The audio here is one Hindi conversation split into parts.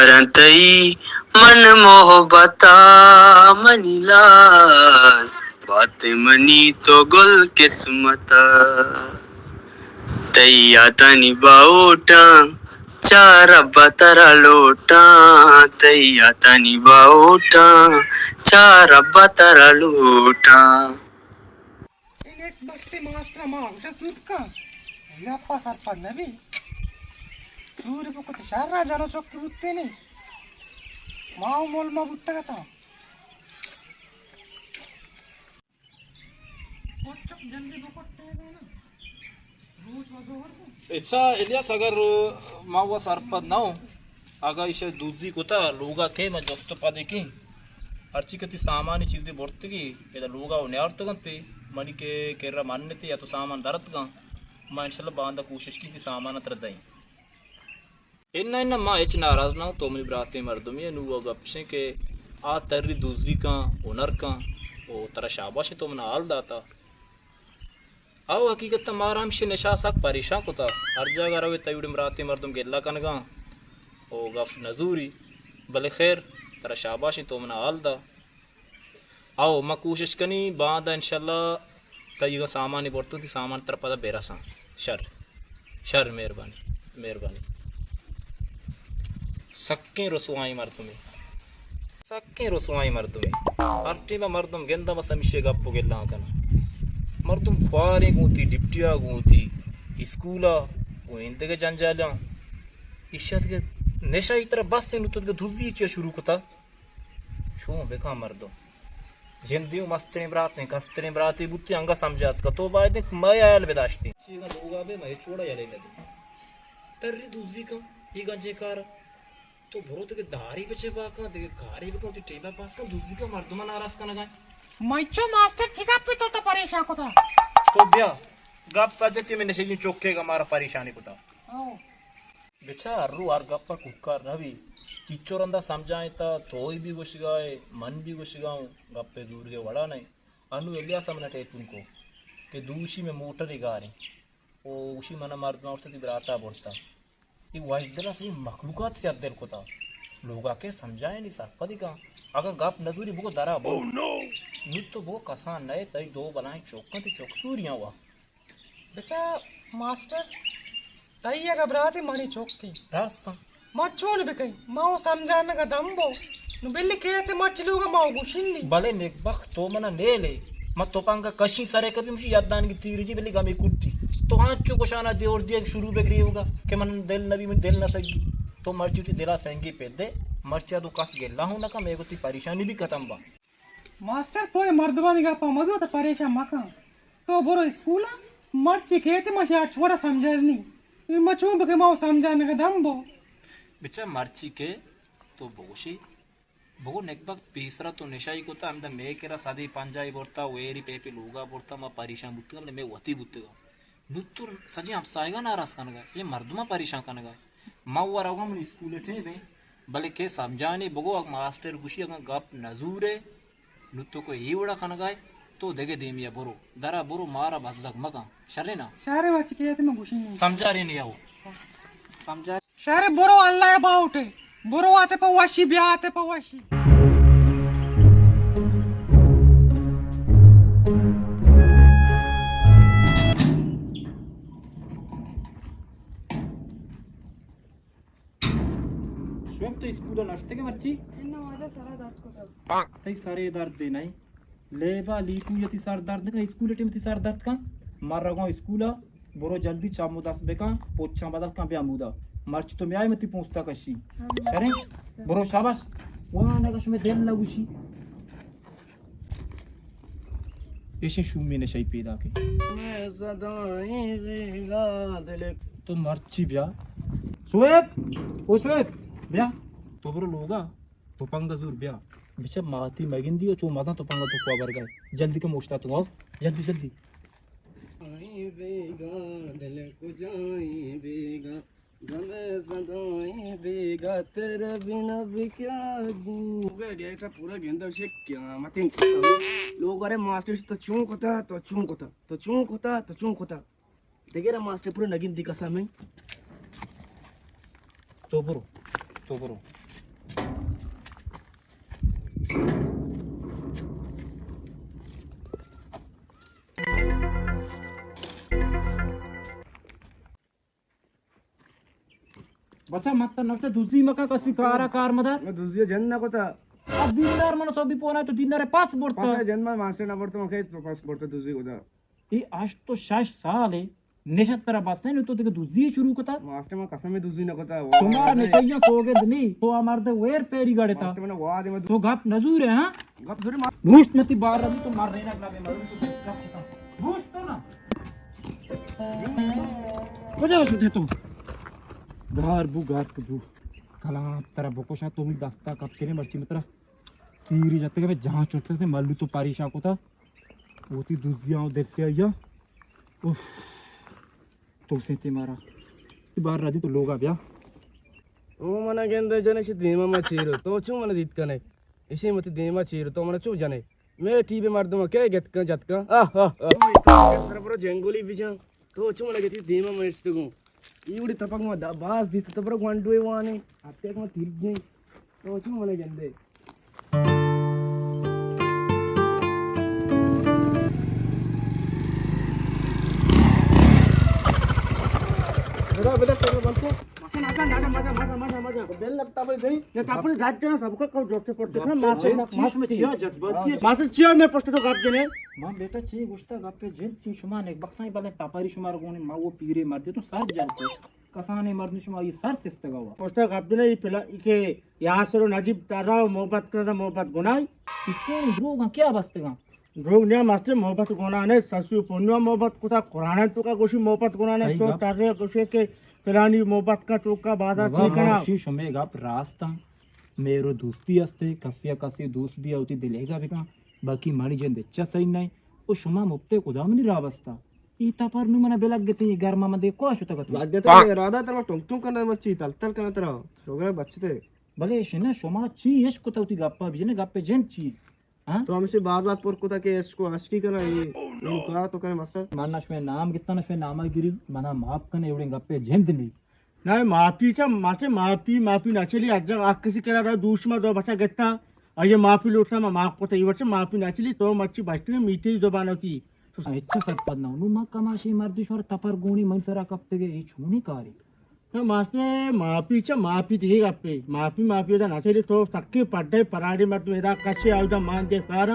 परंतई मन मोहब्बता मनीला बात मनी तो गुल किस्मत तैया तनी बाऊटा चार बतरा लोटा तैया तनी बाऊटा चार बतरा लोटा एक बस्ती मास्टर मांग सुनका यप्पा सरपंच नबी सूर्य को कुछ शर्रा जानो चौकी बुत्ते नहीं माओ मोल मा बुत्ता का था चुप जल्दी बुकट्टे ना रोज वजोहर को अच्छा इलियास अगर मावा सरपंच ना हो अगर इसे दूसरी कोता लोगा के मैं जब तो पा देखी अर्ची कति सामान्य चीजें बढ़ते की ये लोगा उन्हें अर्थ करते मनी के केरा मानने थे या तो सामान दरत का मैं इंशाल्लाह बांधा कोशिश की थी सामान तरदाई इन्ना इन्ना माँ इच नाराज ना हो तो मेरी बराते मर्दों में नु गपशे के आ तर्री दूसरी का हुनर का वो तरह शाबाश तो मना हाल दाता आओ हकीकत तमारा हमसे नशा सक परेशान को था हर जगह रवे तयुड़ मराते मर्दों के अल्लाह कनगा ओ गफ नजूरी भले खैर तरह शाबाश तो मना हाल दा आओ मैं कोशिश कनी बाद इंशाल्लाह तय सामान ही बढ़ती थी सामान तरफ पता बेरा सा शर शर मेहरबानी मेहरबानी सक्के रसोई मर तुम्हें सक्के रसोई मर तुम्हें अर्टी में मर्दम गेंदा में समिशे गप्पो के लाकना मर्दम पारे गूंती डिप्टिया गूंती स्कूला वो इंते के जंजाला इश्शत के नेशा इतना बस से नुतुत के धुजी चे शुरू कता छो बेका मर्दो जिंदियों मस्ते बराते कस्ते बराते बुत्ती अंगा समझात का तो बाद एक मैं आयल बेदाश्ती सीगा लोगा बे मैं छोड़ा याले लगे तररी दूजी का ये गंजे कार तो भरो तो के धारी बचे बाका दे गारी बको तो टेबा पास का दूजी का मर्दमा नाराज का नगा माइचो मास्टर छिका पे तो परेशान को था तो ब्या गप सजती में नशे चौके का मारा परेशानी को था बेचा अर्रू आर गप पर कुकर रवि चिच्चोरंदा समझाए ता थोई भी गुश गए मन भी गुश गाऊं गप्पे दूर के वड़ा नहीं अनु एलिया समना टे तुमको कि दूशी में मोटर ही गारे ओ उसी मना मर्द ना उठती बराता बोलता ये वाजदला से मखलूकात से अब्दुल को था लोगा के समझाए नहीं सर पदी का अगर गप नजूरी वो दरा बो नु तो वो कसान नए तई दो बनाए चौकते चौकसूरियां हुआ बेचा मास्टर तैया घबराते मणि चौकी रास्ता मचोल भी कहीं माओ समझाने का दम्बो नु बिल्ली कहते मचलूगा माओ गुशिन्नी भले नेक बख तो मना ले ले मत तो पांगा कशी सरे कभी मुझे यादान की तीर जी बिल्ली गमी कुट्टी तो हाँ चो कोशाना दे और दिया शुरू बेकरी होगा कि मन दिल नबी में दिल न सगी तो मर्ची उठी दिला सेंगी पे दे मर्चिया तो कस गेला हूं ना का मेरे को ती परेशानी भी खत्म बा मास्टर तो ये मर्दवानी का पा मजो तो परेशान मका तो बोरो स्कूल मर्ची कहते मशा छोड़ा समझानी ये मचू बके माओ समझाने का दम्बो बिचा मर्ची के तो बोशी बो नेक वक्त तीसरा तो निशाई को था हम द मे केरा सादी पंजाई बोलता वेरी पेपी लोगा बोलता मैं परेशान बुत्तगा हमने मैं वती बुत्तगा नुतुर सजे आप साइगा नाराज कनगा सजे मर्दमा परेशान कनगा मावा रहोगा मन स्कूल थे बे भले के समझाने बगो मास्टर गुशी अगर गप नजूरे नुतो को ये उड़ा कनगा तो देगे देमिया बोरो दरा बोरो मारा बस जग मका शरे ना सारे मर्ची कहते मैं गुशी नहीं समझा रही नहीं आओ समझा सारे बोरो अल्लाह अबाउट है बोरो आते पवाशी ब्याह आते पवाशी स्वयं तो स्कूल नष्टे के मर्ची इन्ना वादा सारा दर्द को सब तई सारे दर्द दे नहीं लेबा लीकू यति सार दर्द का स्कूल टीम ती सार दर्द का मार रगो स्कूल बोरो जल्दी चामो दस बेका पोछा बदल का ब्यामुदा मर्च तो मैं आई मती पहुंचता कशी अरे बोरो शाबाश वहां ना कश में दिल लगुशी ऐसे शुमी ने शई पैदा के मैं सदाई बेगा दिल तो मर्ची ब्या सोएब ओ सोएब ब्या तो बोरो लोगा तो पंगा जूर ब्या बिचा माती मगिंदी ओ चो मजा तो पंगा तो को बर गए जल्दी के मोश्ता तो आओ जल्दी जल्दी आई बेगा दिल को जाई बेगा गमे सदाई बेगा तेरे बिना भी क्या जीऊं गे गेटा पूरा गेंदा से क्या मतिन लोग अरे मास्टर तो चूं कोता तो चूं कोता तो चूं कोता तो चूं कोता देखेरा मास्टर पूरा नगिन दी कसम है तो बोरो बचा मत नष्ट दुजी मका कसी कारा कार मदार मग दुसऱ्या जन्म कोता दिनदार म्हणून सोबी पोना तो दिनदार पास बोलतो पास जन्म मास्टर ना पडतो मग काही पास पडतो दुसरी कोता ये आज तो 60 साल है नेशा तेरा बात नहीं तो तेरे दूजी शुरू करता मास्टर मग कसं मी दुसरी नको ता तुम्हारा नेशा फोगे दनी तो हमार दे वेर पेरी गाड़े था मास्टर मला वाद तो गप नजूर है हां गप जरी घूस नती बार रही तो मार रहना ना मैं मरूं तो घूस तो ना वजह सुधे तो गार बू कला तेरा बकोशा तो मी दस्ता कप के ने मर्ची मित्रा तीरी जाते के मैं जहां चोटले से मल्लू तो पारिशा को था होती दूजियां देर से आया उफ तो से ते मारा बार राधी तो लोग आ गया ओ मना गेंद जने धीमा मा चीरो तो चू मन जीत कने इसे मत धीमा चीरो तो मन चू जने मैं टीबे मार दूंगा क्या गत का जत का सर पर जंगली बिजा तो चू मन गेती धीमा मा इस्तगु इवडी तपक मा बास दित तपर गंडोय वाने अत्याक मा तिरगे तो चू मन गेंदे बेटा चलो बंको माचा बेल लगता भाई भाई ये कापड़ी घाट के सबको कब जोते पड़ते ना मास में चिया जज्बाती माचा चिया में पड़ते तो घाट के ने मां बेटा ची गुस्ता गप्पे जेल ची शुमान एक बक्साई बाले तापारी शुमार गोने मा वो पीरे मारते तो सर जानते कसाने मरने शुमार ये सर सिस्ते गावा पोस्टर घाट के ने ये पिला के यहां से नजीब तारा मोहब्बत करता मोहब्बत गुनाई पीछे द्रोगा क्या बसतेगा रोग ने मास्टर मोहब्बत गुनाने ससु पुण्य मोहब्बत कुता कुरान तो का गोशी मोहब्बत गुनाने तो तारे गोशे के पिलानी मोहब्बत का चौका बाधा ठीक है ना शी शमेगा रास्ता मेरो दोस्ती असते कसी दोस्त भी होती दिलेगा बिका बाकी मारी जेंद इच्छा सही नाही ओ शुमा मुक्ते कुदामनी रावस्ता ई तापर नु मना बेलाग गती गरमा मध्ये को असुता का वाद्यता राधा तर टोंगटों करना मच्छी तलतल करना तर सगळे बच्चे भले शिना शुमा ची यश को तवती गप्पा बिजने गप्पे जेन ची हां तो हमसे बाजात पर कुता के इसको आशिकी करना ये कहा तो करे मास्टर मानना शवे नाम कितना नशवे नामागिरी मना माफ कने एवढे गप्पे जेंद नाही नाही माफीच्या मासे माफी नाचली आज आग कशी करा दूषमा दो बचा घेता अये माफी लुटना मा माफ को तई वर्ष माफी नाचली तो मच्छी भाषी मीठी जबान होती इच्छा सरपद ना नु मा कमाशी मार्दीश्वर तपर गोणी मनसरा कपते गे ही छुनी कारी तो मास्टर माफी दी गप्पे माफी दा नाचली तो सक्के पड्डे पराडी मत मेरा कशी आउदा मान दे कार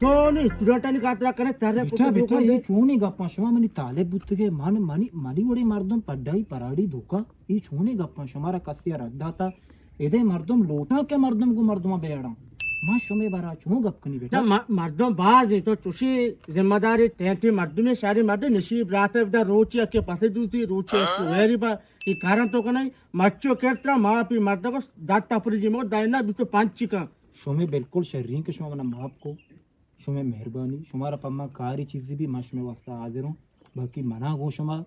तो ने स्टूडेंट ने कातरा करे तारे बेटा ये छुनी गप्पा शुमा मनी ताले बुत्तगे मान मनी ओडी मर्दम पड्डाई पराडी धोका ये छुनी गप्पा शुमारा कसिया रद्दाता एदे मर्दम लोटा के मर्दम को मर्दमा बेड़ा मां शुमे बारा छू गपकनी बेटा मर्दम बाज तो तुसी जिम्मेदारी तेंती मर्दम में सारी मर्द नसीब रात दा रोची के पासे दूती रोची वेरी बा ఈ కారంతో కనై మచ్చో కేట్రా మాపి మద్దకు దాటా పురిజిమో దాయినా బితో పంచిక शुमे बिल्कुल शर्री के शुमा मना माफ को शुमे मेहरबानी शुमारा पम्मा कारी चीज़ भी मां शुमे वास्ता हाजिर हूं बाकी मना गो शुमा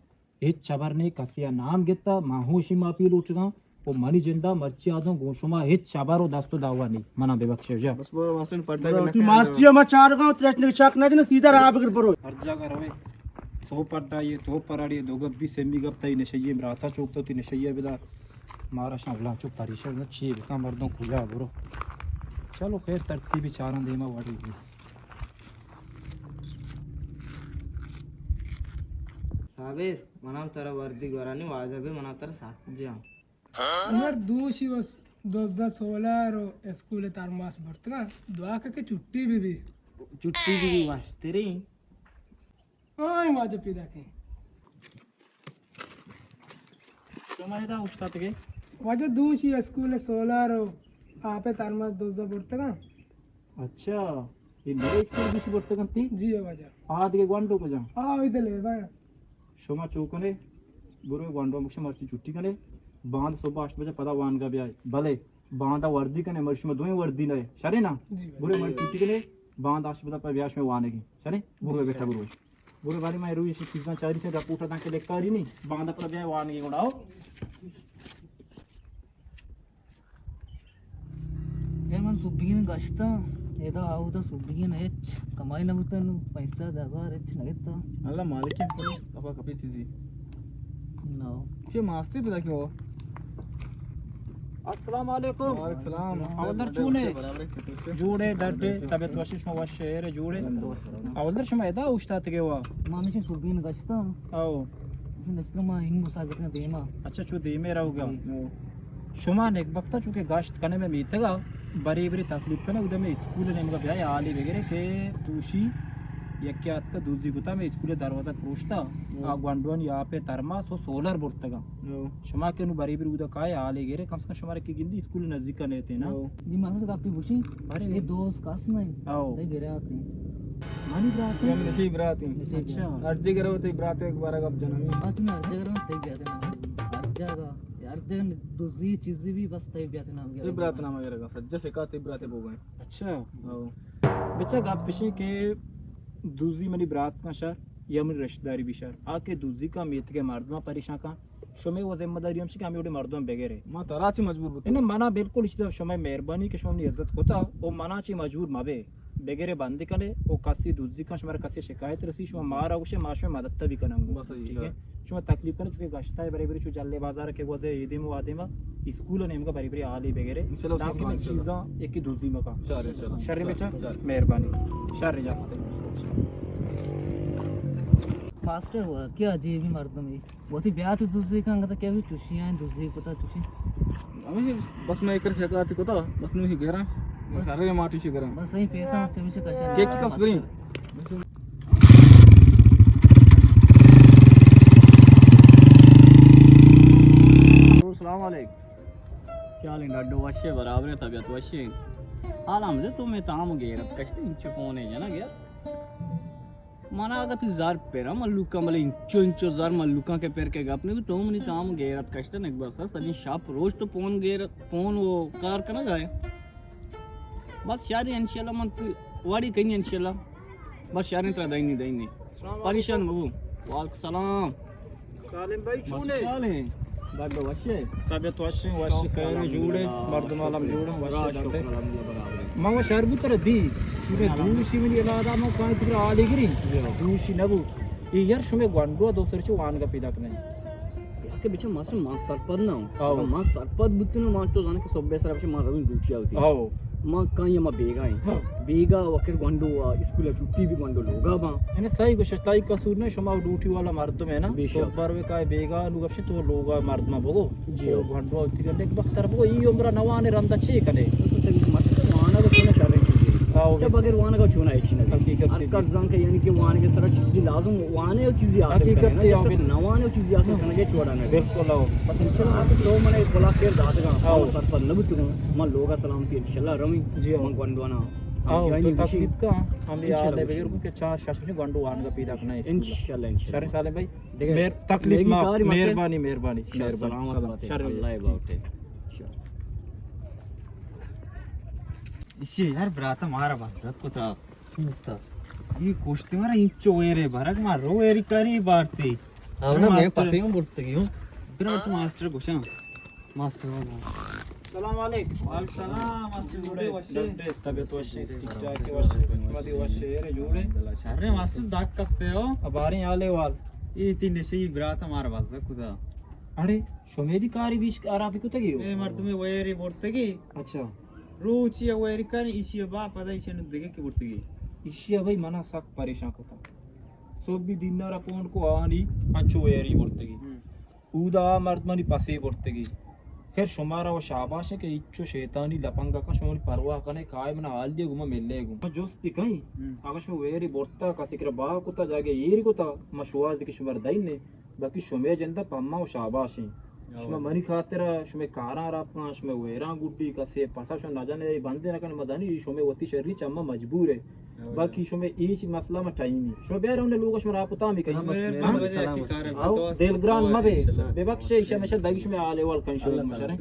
एक चबर ने कसिया नाम गेता माहू शिमा पी लूटगा ओ मनी जिंदा मर्ची आदो गो शुमा एक चबरो दास्तो दावा नहीं मना बेबख्शे जा बस वो वासन पड़ता है तू मास्टिया मा चार गांव त्रेटने शक ना सीधा राब कर बरो हर जगह रवे तो पड्डा ये तो पराड़ी दो गप भी सेमी गप तई नशये राता चौक तो ती नशये बिदा मारा शावला चो परिशर न छी का मर्दों खुला बरो चलो खैर तरतीब चारण देमा वाड़ी साबेर मनाम तरा वर्दी गोरानी वाजबे मना तर साजा আমার 2016 रो स्कूल तार मास बर्तगा दुआ के छुट्टी भी चुट्टी भी वास्ते रे ओय माजे पिदा के तुम्हारे दा उस्ताद के वाजे दूसरी स्कूल 16 रो आपे तार मास 2000 बर्तगा अच्छा ये मेरे स्कूल भी सुबह तक थी जी वाजा आज के गंडो को जा आ इधर ले भाई शोमा चौकने गुरु गंडो मुझे मर्ची छुट्टी कने बांध सुबह 8 बजे पता वान का ब्याह भले बांधा वर्दी कने मर्श में दोई वर्दी नए शरे ना गुरु मर्ची छुट्टी कने बांध 8 बजे पर ब्याह में वाने की शरे गुरु बैठा गुरु बारी में रुई चीज़ा चारी से रपूटा ताके लेकारी नहीं बांधा पर ब्याह वाने की गुड़ाओ ये मन सुबिगिन गश्ता ఏదో ఆవుతో సుబ్బిగిన హెచ్ కమాయిన ముతను పైసా దగార్ హెచ్ నగెత్తా అలా మాలికే కపా కపి చీజీ నో के मास्टर पिता क्यों अस्सलाम वालेकुम अवलर चूने जूड़े डड्डे तबेत वशिश म वशेर जूड़े अवलर शमा एदा उस्तात गेवा मामिशी सुबीन गश्ता आओ नस्ल मा हिंग मुसाबिकना देमा अच्छा चू धीमे रहोगा शुमा ने एक वक्त चूंकि गाश्त करने में मीतगा बड़ी बड़ी तकलीफ का ना उधर में स्कूल ने मगर ब्याह आली वगैरह के तूशी यक्यात का दूसरी गुता में स्कूल दरवाजा क्रोशता आगवांडवन यहाँ पे तरमास और सोलर बोर्तगा शुमा के नु बड़ी बड़ी उधर काय आली वगैरह कम से कम शुमारे की गिंदी स्कूल नजदीक का नेते ना जी मासा से कापी बुशी अरे ये दोस्त कास नहीं आओ दई बेरे आती मानी ब्रात हम नसीब राती अच्छा अर्जी करो तो इब्रात एक बार अब जनमी बात में अर्ज करना तई ब्याह ना हर जगह यार जगह दूसरी चीजें भी बस तई ब्याह ना इब्रात नाम वगैरह का सज्जा शिकायत इब्रात हो गए अच्छा बच्चा गाप पिछे के दूजी मनी ब्रात का शर या मनी रिश्तेदारी भी शर आके दूजी का मीत के मर्दमा परेशान का शुमे वो जिम्मेदारी हमसे कि हमें उड़े मर्दों बेगेरे मां तराची मजबूर होते इन्हें मना बिल्कुल इसी तरह शुमे मेहरबानी के शुमे इज्जत होता वो मना ची मजबूर मावे बेगेरे बंदी करे वो कासी दूजी का शुमारे कासी शिकायत रसी शुमा मारा उसे माशुमे मदद भी करेंगे बस यही ठीक है शुमा तकलीफ करने चुके गश्ता है बड़ी बड़ी चु जल्ले बाजार के वजह ईदी में वादे में स्कूल ने इनका बड़ी बड़ी आली बेगेरे इंशाल्लाह ताकि मैं चीज़ां एक ही दूजी में का शारे चलो शर्री बेचा मेहरबानी शर्री जास्ते मास्टर हुआ क्या अजीब ही मर्दों में बहुत ही ब्याह थी दूसरी का अंगता क्या हुई चुशियां दूसरी को था चुशी हमें बस मैं एक शिकायत को था बस नु ही गेरा सारे माटी से गेरा बस सही पैसा मुझसे भी से कशा केक की कस करी अस्सलाम वालेकुम क्या लें डड्डो वशे बराबर है तबीयत वशे हाल हमसे तो मैं ताम गेरत कश्ते इंचो कोने जना गया माना अगर तू जार पेरा मल्लुका मले इंचो जार मल्लुका के पेर के गपने तो मनी ताम गेरत कश्ते एक बार सनी शाप रोज तो फोन वो कार करना जाए बस यार इंशाल्लाह मन वाड़ी कहीं इंशाल्लाह बस यार इतना दई परेशान बाबू वालेकुम सलाम सालिम भाई चूने डड्डो वशे तबीयत वशे वशे कहने जुड़े मर्दमालम जुड़े वशे डंडे बराबर मांग शरबत दी चूने दूशी मिली अलादा मां काई तिरा आली गिरी दूशी नबू ये यार शुमे गंडो दोसर च वान का पैदा करने के बीच मास सरपद ना आओ। मां सरपद बुतनो मां तो जाने के सोबे सर बीच मां रविन ड्यूटी होती आओ मां काई मां बेगा है बेगा वकर गंडो स्कूल छुट्टी भी गंडो लोगा बा यानी सही को शताई कसूर ने शुमा ड्यूटी वाला मर्द में ना बेशक। तो बार वे काय बेगा नु गपसे तो लोगा मर्द में बोगो जी। तो गंडो उठी करने एक वक्त बोगो ई उम्र नवाने रंदा छे कने तो सही मत वाना को छूना शारे चीज आओ जब अगर वाना का छूना है चीज हकीकत थी। अक्का जंग के यानी कि वाने के सारा चीज लाजम वाने और चीज हासिल हकीकत करना थी, जब आओ तक नवाने और चीज हासिल करने के छोड़ना है बिल्कुल आओ बस इंशाल्लाह आप तो मने बोला फिर दादगा आओ। सरपद नबुत मां लोगा सलामती इंशाल्लाह रवी जी, आओ। मां गंडवाना आओ तो समझाई तकलीफ का हम ये इंशाल्लाह आले बिल्कुल। बगैर के चार शाश में गंडो वान का पैदा करना है इंशाल्लाह शरे साले भाई देखिए, मेर तकलीफ मेरी माफ कारी मसे- मेहरबानी सलामत बात है अल्लाह बात है इसे यार ब्रात मारा बात को था ये कोष्टे मारा इंचो वेरे भरक मारो वेरी करी बारती आवना मैं पासे में बुड़ते गई हूं ब्रात मास्टर कोशा मास्टर सलाम वालेकुम वालेकुम सलाम मास्टर जुड़े वशे तबीयत वशे जाके वशे मदी वशे रे जुड़े अरे मास्टर दाग करते हो अब आ रहे हैं आले वाल ये तीन से ही ब्रात हमारा बात खुदा अरे शोमेरी कारी बीच आरापी को तगियो ए मर्द में वेरी बोर्तगी अच्छा रोची वेरी कर इसी बा पता इसे न देखे के बोर्तगी इशिया भाई मना सक परेशान को था सो भी दिनारा पोन को आनी अंचो वेरी बोर्तगी उदा मर्दमनी पासे बोर्तगी खैर शुमारा वो शाबाश है कि इच्चो शैतानी लपंगा का शोनी परवाह कने काय मना हाल दिए गुमा मिलले गुमा जोस्ती कहीं आकाश में वेरी बोर्ता का सिक्र बा को ता जागे येरी को ता मशवाज की शुमार दाइन ने बाकी शुमे जंदा पम्मा वो शाबाश है शुमे मनी खातिरा शुमे कारा रापना शुमे वेरा गुड्डी का से पासा शुमे ना जाने बंदे ना कने मजानी शुमे वती शर्री चम्मा मजबूर है बाकी शुमे एच मसला में टाइनी शुमे बेर उन्हें लोगों शुमे रापता में कहीं आओ दिलग्रान मबे बेबख्शे इशा मशा दागी शुमे आले वाल कन शुमे मशरे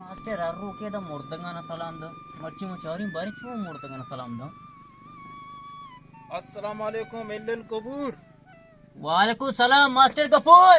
मास्टर अर्रो के दा मुर्दगाना सलाम दा मर्ची मचारी बारी चो मुर्दगाना सलाम दा अस्सलाम वालेकुम मिलन कबूर वालेकुम सलाम मास्टर कपूर